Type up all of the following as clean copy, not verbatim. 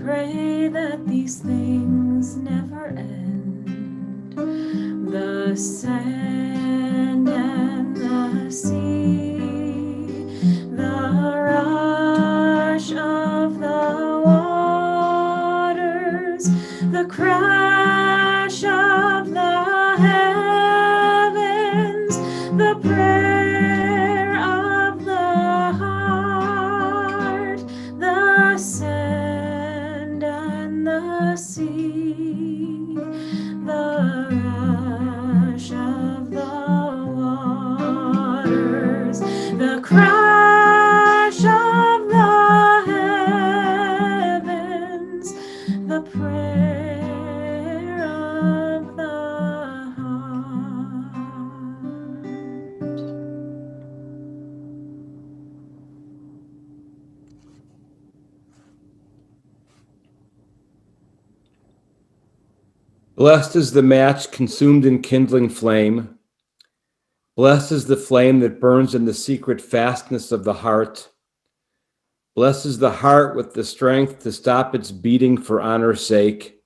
pray that these things never end. The sand and the sea, the rush of the waters, the crash of the heavens, the prayer of the heart, the sand and the sea, the rush of the waters, the crash of the heavens, the prayer of the heart. Blessed is the match consumed in kindling flame. Blessed is the flame that burns in the secret fastness of the heart. Blessed is the heart with the strength to stop its beating for honor's sake.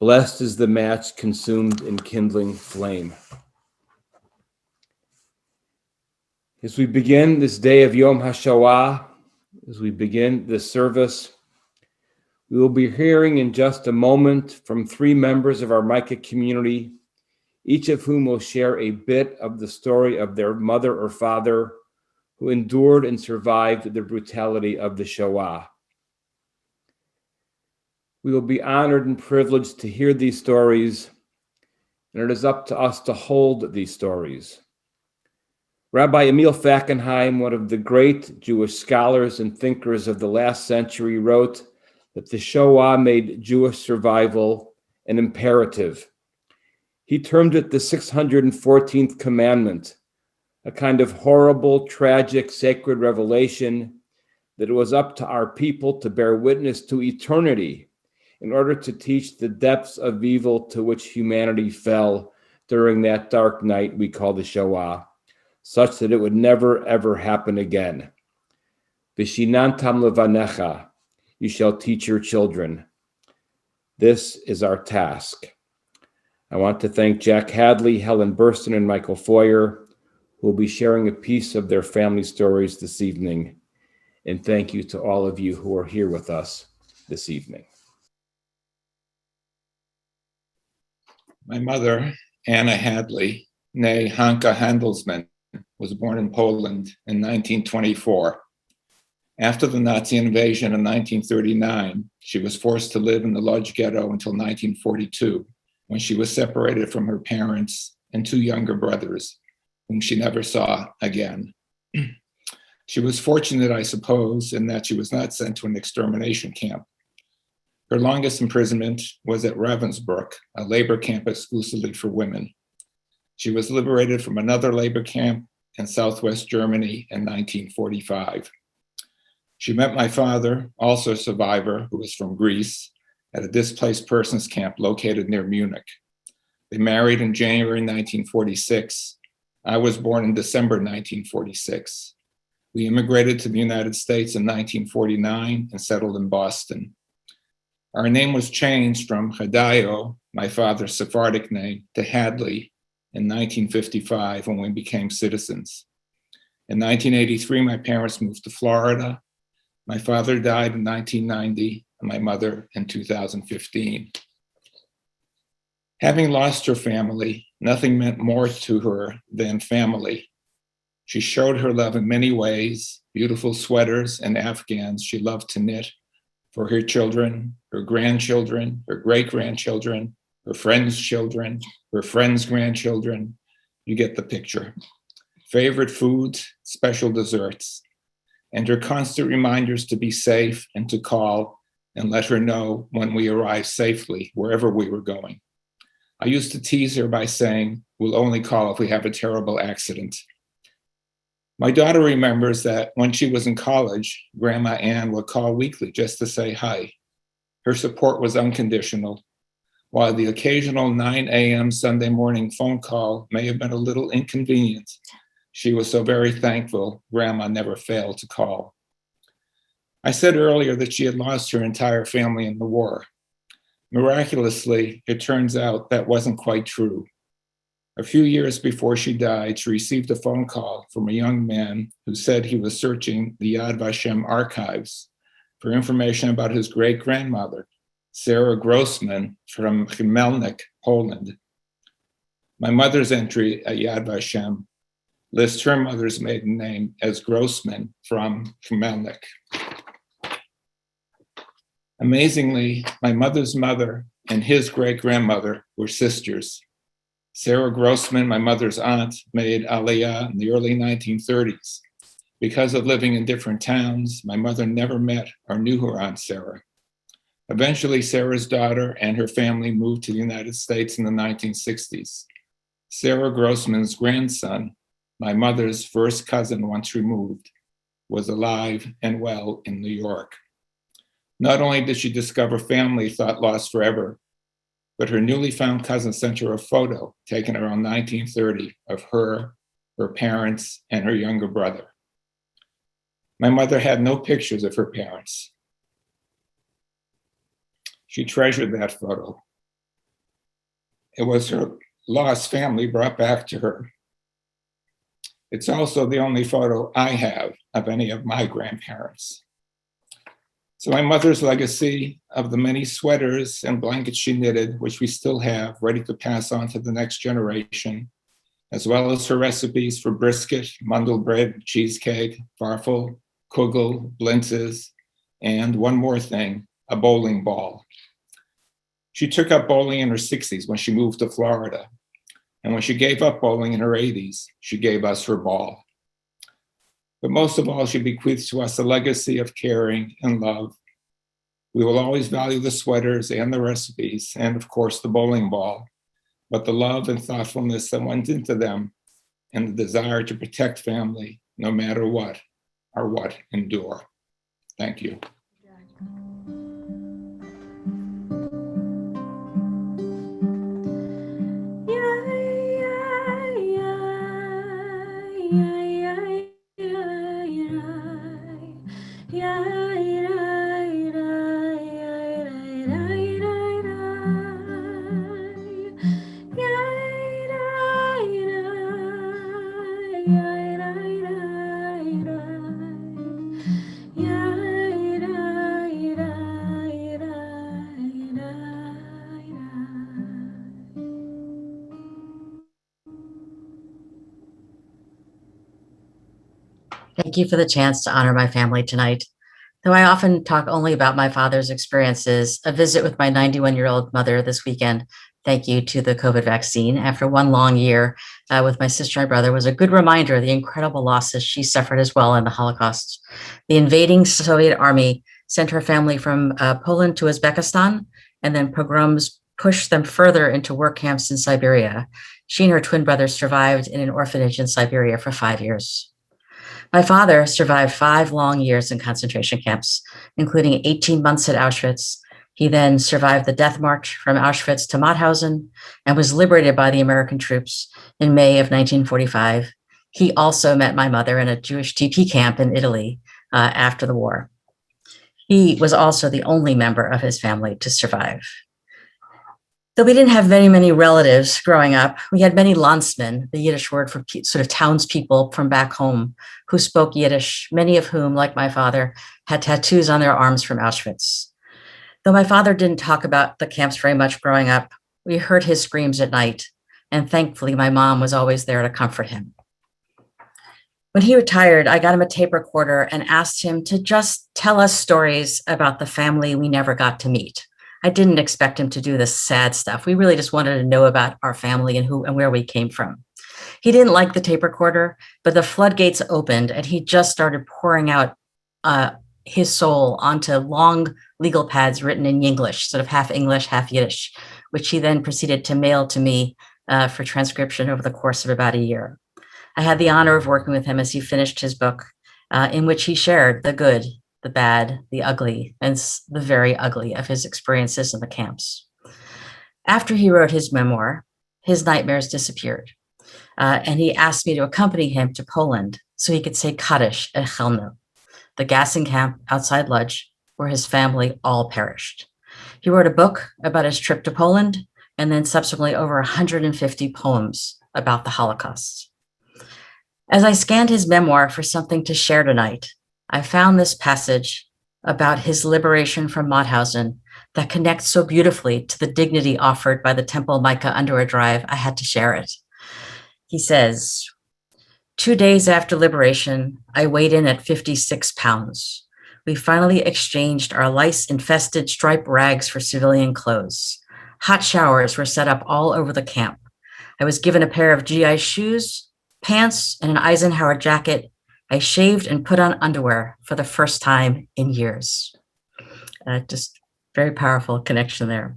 Blessed is the match consumed in kindling flame. As we begin this day of Yom HaShoah, as we begin this service, we will be hearing in just a moment from three members of our Micah community, each of whom will share a bit of the story of their mother or father who endured and survived the brutality of the Shoah. We will be honored and privileged to hear these stories, and it is up to us to hold these stories. Rabbi Emil Fackenheim, one of the great Jewish scholars and thinkers of the last century, wrote that the Shoah made Jewish survival an imperative. He termed it the 614th commandment, a kind of horrible, tragic, sacred revelation that it was up to our people to bear witness to eternity in order to teach the depths of evil to which humanity fell during that dark night we call the Shoah, such that it would never, ever happen again. V'shinantam levanecha, you shall teach your children. This is our task. I want to thank Jack Hadley, Helen Burstin, and Michael Feuer, who will be sharing a piece of their family stories this evening. And thank you to all of you who are here with us this evening. My mother, Anna Hadley, née Hanka Handelsman, was born in Poland in 1924. After the Nazi invasion in 1939, she was forced to live in the Lodz ghetto until 1942, when she was separated from her parents and two younger brothers, whom she never saw again. She was fortunate, I suppose, in that she was not sent to an extermination camp. Her longest imprisonment was at Ravensbrück, a labor camp exclusively for women. She was liberated from another labor camp in Southwest Germany in 1945. She met my father, also a survivor, who was from Greece, at a displaced persons camp located near Munich. They married in January 1946. I was born in December 1946. We immigrated to the United States in 1949 and settled in Boston. Our name was changed from Hadayo, my father's Sephardic name, to Hadley in 1955 when we became citizens. In 1983, my parents moved to Florida. My father died in 1990, and my mother in 2015. Having lost her family, nothing meant more to her than family. She showed her love in many ways, beautiful sweaters and Afghans she loved to knit for her children, her grandchildren, her great-grandchildren, her friends' children, her friends' grandchildren. You get the picture. Favorite foods, special desserts, and her constant reminders to be safe and to call and let her know when we arrived safely wherever we were going. I used to tease her by saying, "We'll only call if we have a terrible accident." My daughter remembers that when she was in college, Grandma Ann would call weekly just to say hi. Her support was unconditional. While the occasional 9 a.m. Sunday morning phone call may have been a little inconvenient, she was so very thankful Grandma never failed to call. I said earlier that she had lost her entire family in the war. Miraculously, it turns out that wasn't quite true. A few years before she died, she received a phone call from a young man who said he was searching the Yad Vashem archives for information about his great-grandmother, Sarah Grossman from Chmelnik, Poland. My mother's entry at Yad Vashem lists her mother's maiden name as Grossman from Chmelnik. Amazingly, my mother's mother and his great-grandmother were sisters. Sarah Grossman, my mother's aunt, made Aliyah in the early 1930s. Because of living in different towns, my mother never met or knew her Aunt Sarah. Eventually, Sarah's daughter and her family moved to the United States in the 1960s. Sarah Grossman's grandson, my mother's first cousin once removed, was alive and well in New York. Not only did she discover family thought lost forever, but her newly found cousin sent her a photo taken around 1930 of her parents, and her younger brother. My mother had no pictures of her parents. She treasured that photo. It was her lost family brought back to her. It's also the only photo I have of any of my grandparents. So my mother's legacy of the many sweaters and blankets she knitted, which we still have, ready to pass on to the next generation, as well as her recipes for brisket, mandelbread, cheesecake, farfel, kugel, blintzes, and one more thing, a bowling ball. She took up bowling in her 60s when she moved to Florida. And when she gave up bowling in her 80s, she gave us her ball. But most of all, she bequeaths to us a legacy of caring and love. We will always value the sweaters and the recipes, and of course the bowling ball, but the love and thoughtfulness that went into them and the desire to protect family, no matter what, are what endure. Thank you. Thank you for the chance to honor my family tonight. Though I often talk only about my father's experiences, a visit with my 91-year-old mother this weekend, thank you to the COVID vaccine, after one long year with my sister and brother, was a good reminder of the incredible losses she suffered as well in the Holocaust. The invading Soviet army sent her family from Poland to Uzbekistan, and then pogroms pushed them further into work camps in Siberia. She and her twin brother survived in an orphanage in Siberia for 5 years. My father survived 5 long years in concentration camps, including 18 months at Auschwitz. He then survived the death march from Auschwitz to Mauthausen and was liberated by the American troops in May of 1945. He also met my mother in a Jewish TP camp in Italy after the war. He was also the only member of his family to survive. Though we didn't have very many relatives growing up, we had many landsmen, the Yiddish word for sort of townspeople from back home, who spoke Yiddish, many of whom, like my father, had tattoos on their arms from Auschwitz. Though my father didn't talk about the camps very much growing up, we heard his screams at night, and thankfully my mom was always there to comfort him. When he retired, I got him a tape recorder and asked him to just tell us stories about the family we never got to meet. I didn't expect him to do the sad stuff. We really just wanted to know about our family and who and where we came from. He didn't like the tape recorder, but the floodgates opened and he just started pouring out his soul onto long legal pads written in Yiddish, sort of half English, half Yiddish, which he then proceeded to mail to me for transcription over the course of about a year. I had the honor of working with him as he finished his book, in which he shared the good, the bad, the ugly, and the very ugly of his experiences in the camps. After he wrote his memoir, his nightmares disappeared, and he asked me to accompany him to Poland so he could say Kaddish at Chelmno. the gassing camp outside Lodz, where his family all perished. He wrote a book about his trip to Poland and then subsequently over 150 poems about the Holocaust. As I scanned his memoir for something to share tonight, I found this passage about his liberation from Mauthausen that connects so beautifully to the dignity offered by the Temple Micah Underwood Drive. I had to share it. He says, 2 days after liberation, I weighed in at 56 pounds. We finally exchanged our lice-infested striped rags for civilian clothes. Hot showers were set up all over the camp. I was given a pair of GI shoes, pants, and an Eisenhower jacket. I shaved and put on underwear for the first time in years. Just very powerful connection there.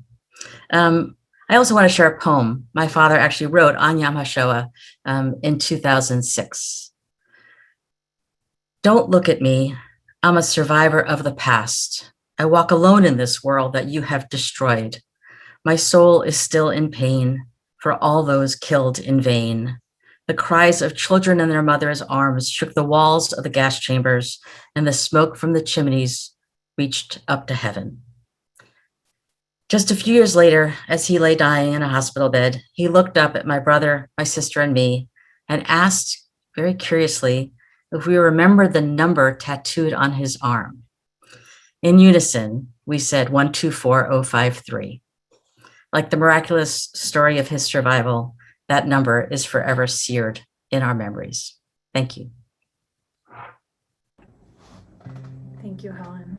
I also want to share a poem my father actually wrote on Yom HaShoah in 2006. Don't look at me. I'm a survivor of the past. I walk alone in this world that you have destroyed. My soul is still in pain for all those killed in vain. The cries of children in their mothers' arms shook the walls of the gas chambers, and the smoke from the chimneys reached up to heaven. Just a few years later, as he lay dying in a hospital bed, he looked up at my brother, my sister, and me, and asked very curiously if we remembered the number tattooed on his arm. In unison, we said 124053. Like the miraculous story of his survival, that number is forever seared in our memories. Thank you. Thank you, Helen.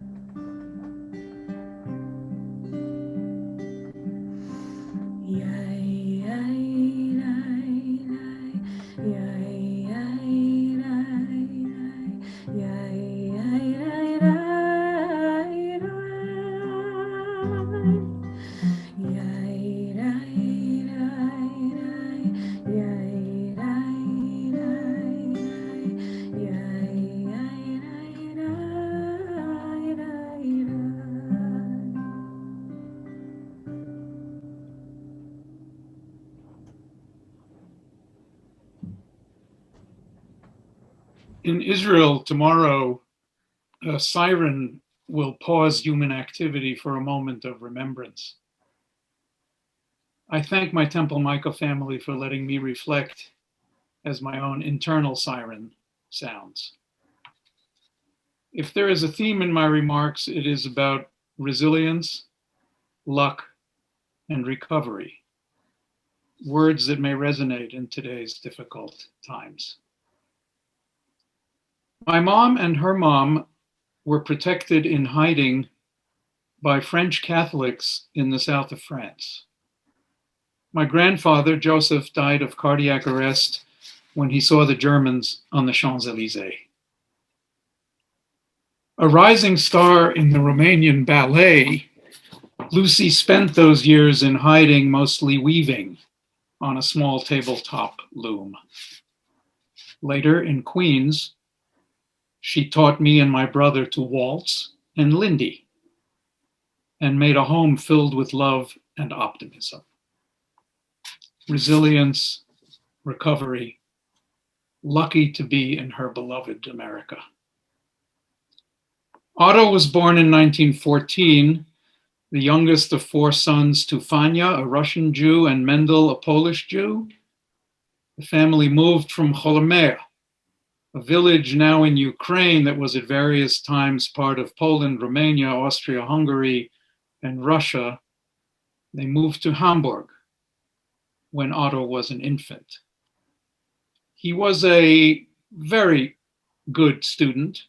In Israel tomorrow, a siren will pause human activity for a moment of remembrance. I thank my Temple Micah family for letting me reflect as my own internal siren sounds. If there is a theme in my remarks, it is about resilience, luck, and recovery, words that may resonate in today's difficult times. My mom and her mom were protected in hiding by French Catholics in the south of France. My grandfather, Joseph, died of cardiac arrest when he saw the Germans on the Champs-Élysées. A rising star in the Romanian ballet, Lucy spent those years in hiding, mostly weaving, on a small tabletop loom. Later, in Queens, she taught me and my brother to waltz and Lindy, and made a home filled with love and optimism. Resilience, recovery, lucky to be in her beloved America. Otto was born in 1914, the youngest of four sons to Fania, a Russian Jew, and Mendel, a Polish Jew. The family moved from Holomer, a village now in Ukraine that was at various times part of Poland, Romania, Austria-Hungary, and Russia. They moved to Hamburg when Otto was an infant. He was a very good student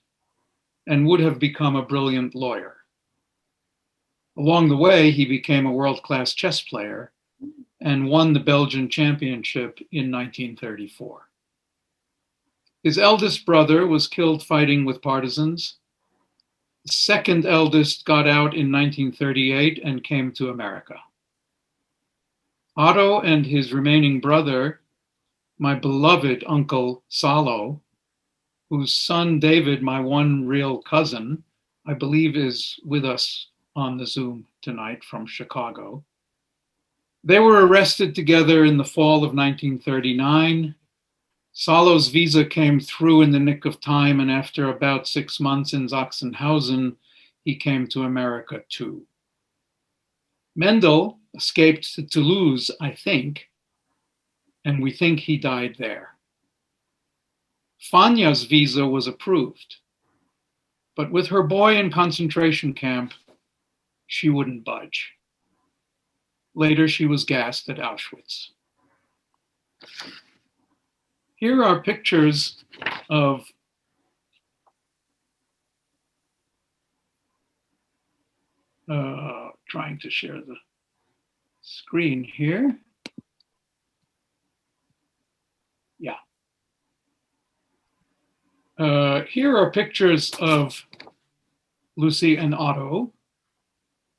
and would have become a brilliant lawyer. Along the way, he became a world-class chess player and won the Belgian championship in 1934. His eldest brother was killed fighting with partisans. The second eldest got out in 1938 and came to America. Otto and his remaining brother, my beloved uncle Salo, whose son David, my one real cousin, I believe is with us on the Zoom tonight from Chicago. They were arrested together in the fall of 1939 Solo's visa came through in the nick of time, and after about 6 months in Sachsenhausen, he came to America too. Mendel escaped to Toulouse, I think, and we think he died there. Fanya's visa was approved, but with her boy in concentration camp, she wouldn't budge. Later, she was gassed at Auschwitz. Here are pictures of trying to share the screen here. Yeah. Here are pictures of Lucy and Otto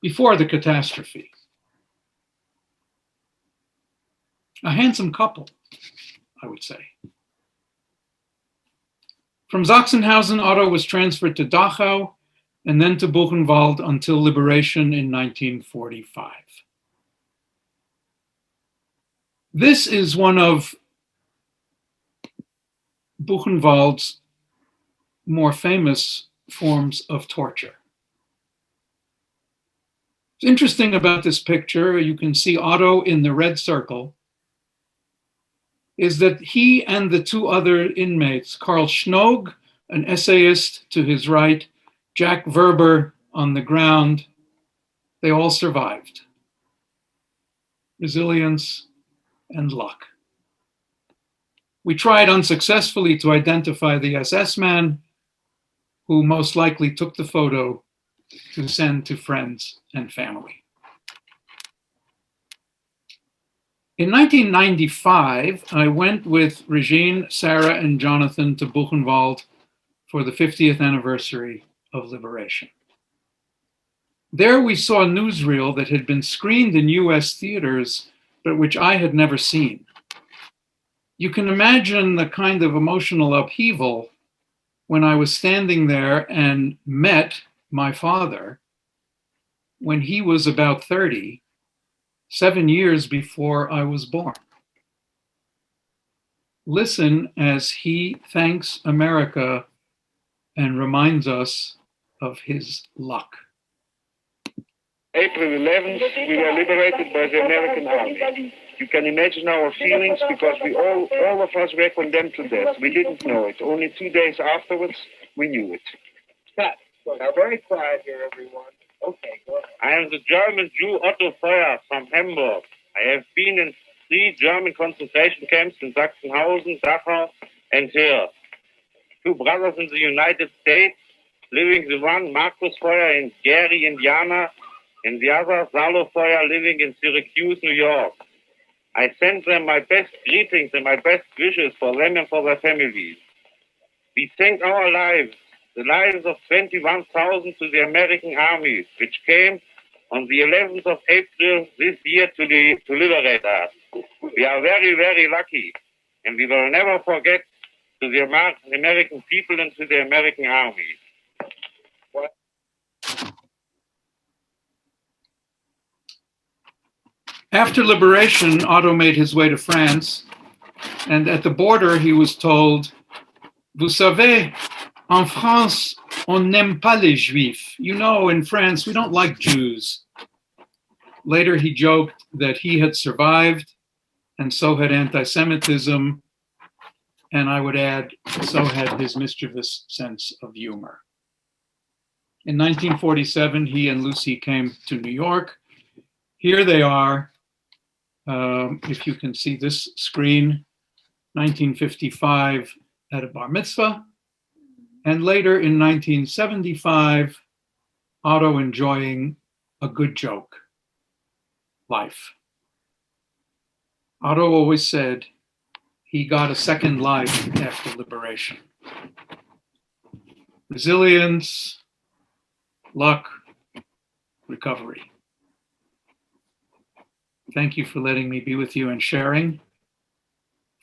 before the catastrophe. A handsome couple, I would say. From Sachsenhausen, Otto was transferred to Dachau and then to Buchenwald until liberation in 1945. This is one of Buchenwald's more famous forms of torture. What's interesting about this picture, you can see Otto in the red circle, is that he and the two other inmates, Karl Schnog, an essayist to his right, Jack Verber on the ground, they all survived. Resilience and luck. We tried unsuccessfully to identify the SS man, who most likely took the photo to send to friends and family. In 1995, I went with Regine, Sarah, and Jonathan to Buchenwald for the 50th anniversary of liberation. There we saw a newsreel that had been screened in US theaters, but which I had never seen. You can imagine the kind of emotional upheaval when I was standing there and met my father when he was about 30, 7 years before I was born. Listen as he thanks America and reminds us of his luck. April 11th, we were liberated by the American army. You can imagine our feelings because we all of us were condemned to death. We didn't know it. Only 2 days afterwards, we knew it. Now, very quiet here, everyone. Okay, go ahead. I am the German Jew Otto Feuer from Hamburg. I have been in 3 German concentration camps in Sachsenhausen, Dachau, and here. 2 brothers in the United States, living the one, Markus Feuer, in Gary, Indiana, and the other, Salo Feuer, living in Syracuse, New York. I send them my best greetings and my best wishes for them and for their families. We thank our lives, the lives of 21,000 to the American army, which came on the 11th of April this year to liberate us. We are very, very lucky, and we will never forget to the American people and to the American army. After liberation, Otto made his way to France, and at the border he was told, "Vous savez, en France, on n'aime pas les Juifs." You know, in France, we don't like Jews. Later he joked that he had survived, and so had anti-Semitism, and I would add, so had his mischievous sense of humor. In 1947, he and Lucy came to New York. Here they are. If you can see this screen, 1955 at a bar mitzvah, and later in 1975, Otto enjoying a good joke, life. Otto always said he got a second life after liberation. Resilience, luck, recovery. Thank you for letting me be with you and sharing.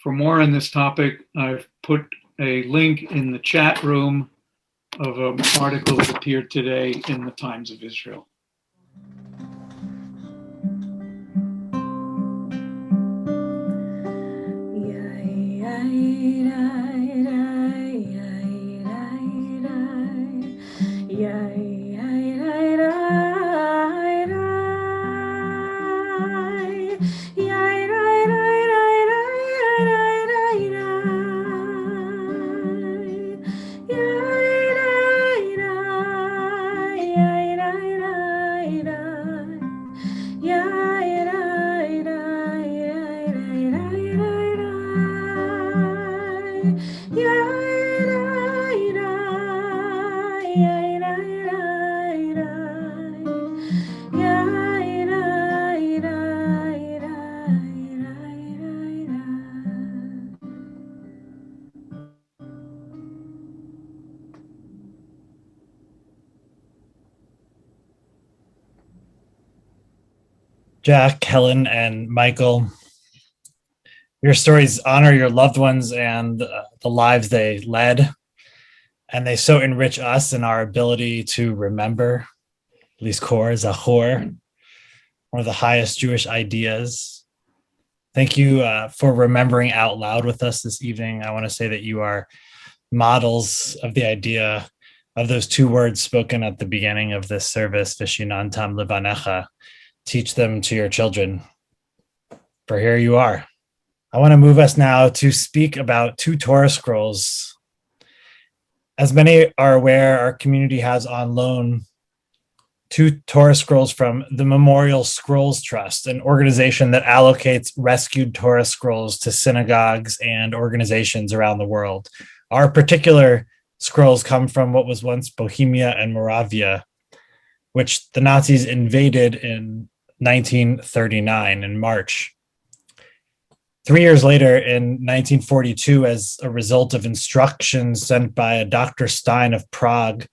For more on this topic, I've put a link in the chat room of an article that appeared today in the Times of Israel. Yeah, yeah, yeah. Jack, Helen, and Michael. Your stories honor your loved ones and the lives they led, and they so enrich us in our ability to remember, Lizkor, Zachor, one of the highest Jewish ideas. Thank you for remembering out loud with us this evening. I want to say that you are models of the idea of those two words spoken at the beginning of this service, Vishinantam Levanecha. Teach them to your children, for here you are. I want to move us now to speak about two Torah scrolls. As many are aware, our community has on loan two Torah scrolls from the Memorial Scrolls Trust, an organization that allocates rescued Torah scrolls to synagogues and organizations around the world. Our particular scrolls come from what was once Bohemia and Moravia, which the Nazis invaded in 1939 in March. 3 years later, in 1942, as a result of instructions sent by a Dr. Stein of Prague,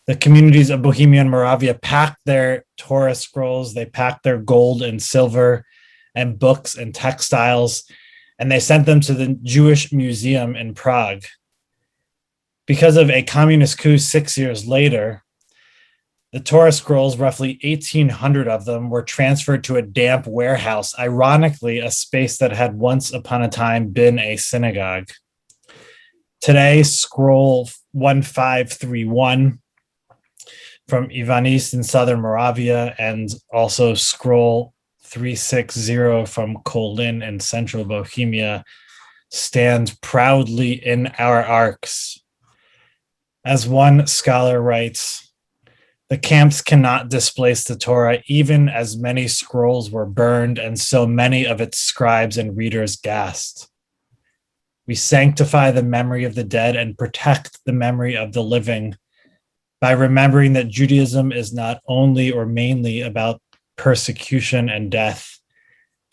the communities of Bohemia and Moravia packed their Torah scrolls, they packed their gold and silver and books and textiles, and they sent them to the Jewish Museum in Prague. Because of a communist coup 6 years later, the Torah scrolls, roughly 1,800 of them, were transferred to a damp warehouse, ironically, a space that had once upon a time been a synagogue. Today, scroll 1531 from Ivanice in southern Moravia, and also scroll 360 from Kolin in central Bohemia, stand proudly in our arks. As one scholar writes, the camps cannot displace the Torah, even as many scrolls were burned and so many of its scribes and readers gassed. We sanctify the memory of the dead and protect the memory of the living by remembering that Judaism is not only or mainly about persecution and death.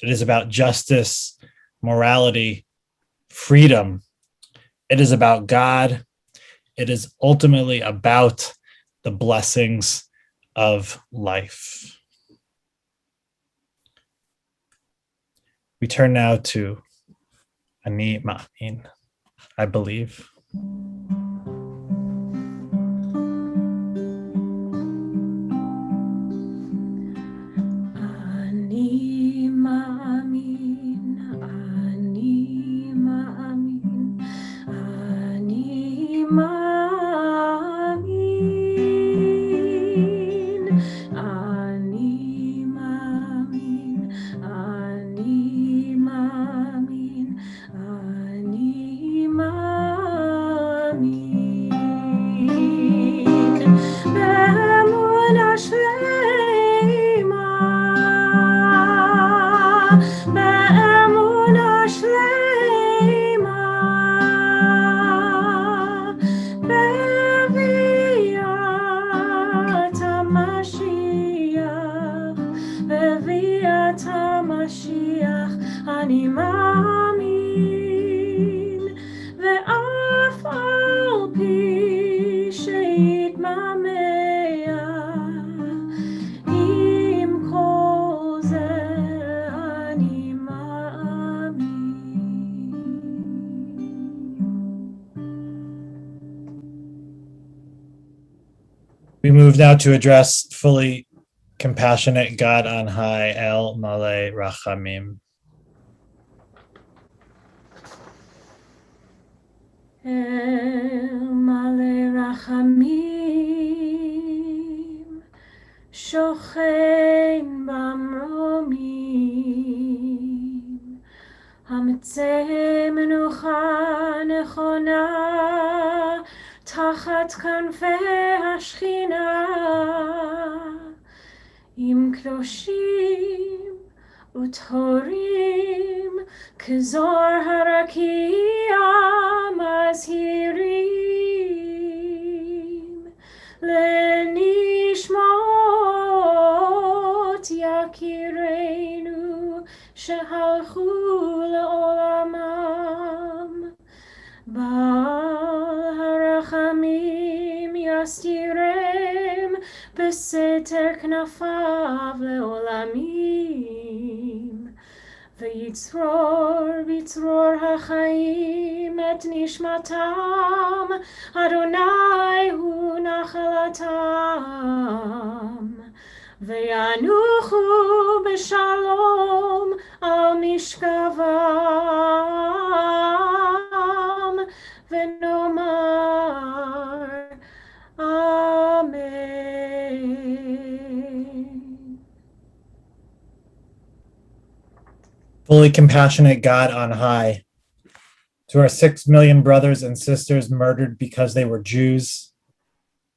It is about justice, morality, freedom. It is about God. It is ultimately about the blessings of life. We turn now to Ani Ma'amin, I believe. Ani Ma'amin, Ani Ma'amin, Ani Ma'amin. We move now to address fully compassionate God on high, El Malay Rachamim. El Malay Rachamim, Shochen Bamromim, Hametzeh Menucha Nechona, Tachat Kanfei Hashchina, Im Kloshim Utorim, Kzor Harakia Mazhirim, Lenishmot Yakireinu, Shehalchu Leolamam, Baal Harachamim Yastirem, B'Sefer בכתר כנפיו לעולמים, ויצרור בצרור החיים את נשמתם, אדוני הוא נחלתם, וינוחו בשלום על משכבם, ונאמר אמן. Fully compassionate God on high, to our 6 million brothers and sisters murdered because they were Jews,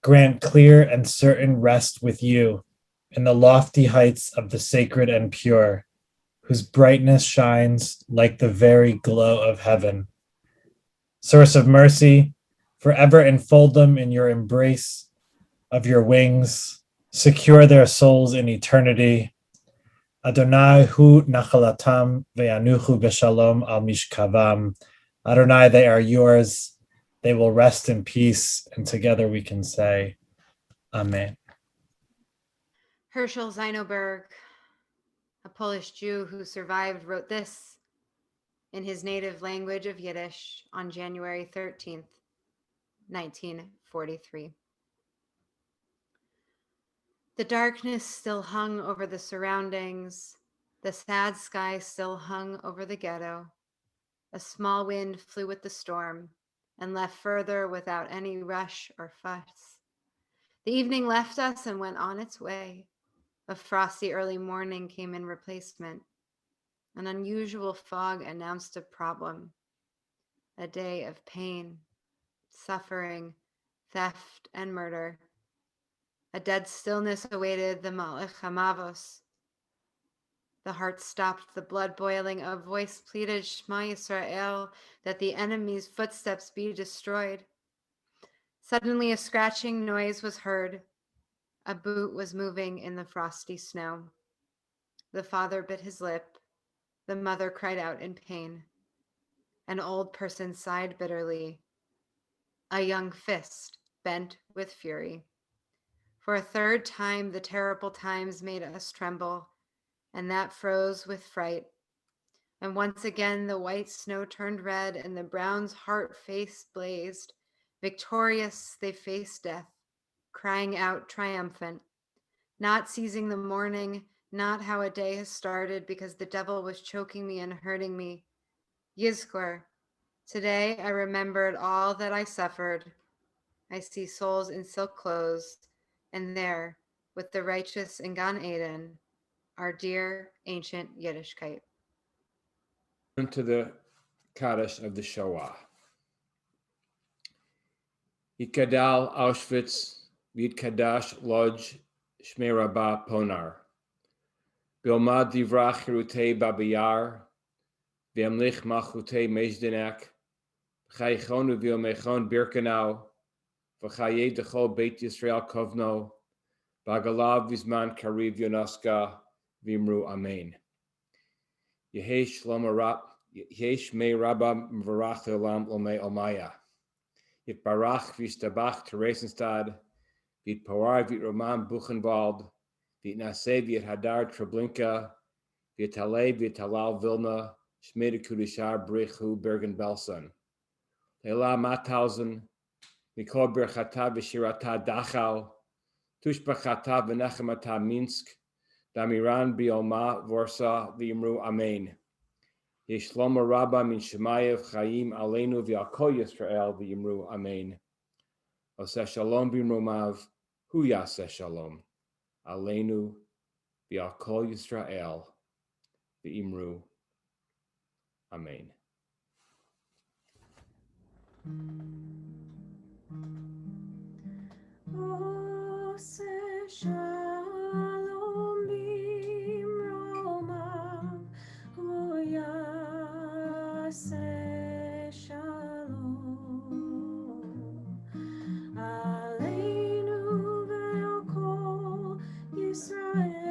grant clear and certain rest with you in the lofty heights of the sacred and pure, whose brightness shines like the very glow of heaven. Source of mercy, forever enfold them in your embrace of your wings, secure their souls in eternity. Adonai hu nachalatam ve'anuchu b'shalom al mishkavam. Adonai, they are yours. They will rest in peace, and together we can say, Amen. Herschel Zinoberg, a Polish Jew who survived, wrote this in his native language of Yiddish on January 13th, 1943. The darkness still hung over the surroundings. The sad sky still hung over the ghetto. A small wind flew with the storm and left further without any rush or fuss. The evening left us and went on its way. A frosty early morning came in replacement. An unusual fog announced a problem. A day of pain, suffering, theft, and murder. A dead stillness awaited the Malach HaMavos. The heart stopped, the blood boiling. A voice pleaded, Shema Yisrael, that the enemy's footsteps be destroyed. Suddenly a scratching noise was heard. A boot was moving in the frosty snow. The father bit his lip. The mother cried out in pain. An old person sighed bitterly. A young fist bent with fury. For a third time, the terrible times made us tremble, and that froze with fright. And once again, the white snow turned red, and the brown's heart face blazed. Victorious, they faced death, crying out triumphant, not seizing the morning, not how a day has started, because the devil was choking me and hurting me. Yizkor, today I remembered all that I suffered. I see souls in silk clothes, and there, with the righteous in Gan Eden, our dear ancient Yiddishkeit. To the Kaddish of the Shoah. Yikadal Auschwitz, Yitkadash Lodge, Shmei Rabbah Ponar. Bilmad Divrach Hirutei Babayar, V'amlich Malchutei Mejdenek, V'chaychon V'yomechon Birkenau, V'chayei Dechol Beit Yisrael Kovno, Bagalav Vizman Kariv Yonaska, V'imru Amen. Yehesh Mei Rabba Mvarach Le'olam Lomei Omaya. Yit Barach V'ishtabach Theresienstadt, V'it Poar V'it Roman Buchenwald, V'it Naseh V'it Hadar Treblinka, V'it Halei V'it Halal Vilna, Shmei Kudishar Brichu Bergen-Belsen. Leila Mauthausen, Mikol Birchata V'shirata Dachau, Tushbachata V'nechemata Minsk, Damiran Bioma Vorsa V'imru Amen. Yeshlomo Rabba Min Shemayev Chaim Aleinu V'Alkol Yisrael V'imru Amen. Oseh Shalom B'imrumav, Hu Yaseh Shalom. Aleinu V'Alkol Yisrael V'imru Amen. Oseh Shalom b'imromav, Hu Yaseh Shalom. Aleinu ve'al kol Yisrael.